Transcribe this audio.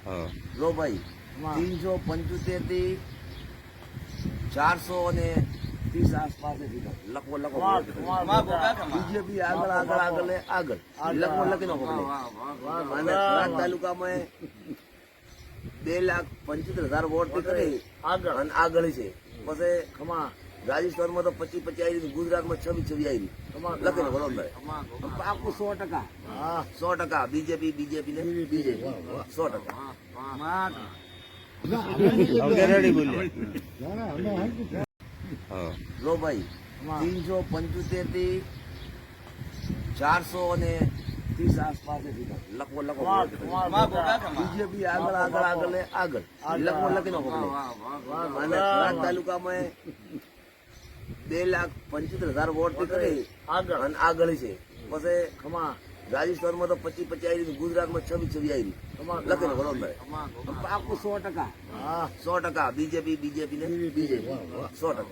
લો ભાઈ 375 થી 430 આસપાસ લખવો બીજેપી આગળ લખવો લખી નાખો અને થરાદ તાલુકામાં 2,75,000 વોટ થી કરી અને આગળ છે પછી રાજસ્થાનમાં તો 25 આવી ગુજરાતમાં 26 આવી લખીને વડોદરા પાકું 100% બીજેપી ને બીજેપી 100%. લો ભાઈ 375 થી 430 આસપાસ લખવો બીજેપી આગળ લખવો લખી નાખો અને થરાદ તાલુકામાં 2,75,000 વોટ થી કરી અને આગળ છે પછી રાજસ્થાનમાં તો 25 આવી ગુજરાતમાં 26 આવી લખીને વડોદરા પાકું 100% બીજેપી ને બીજેપી 100%.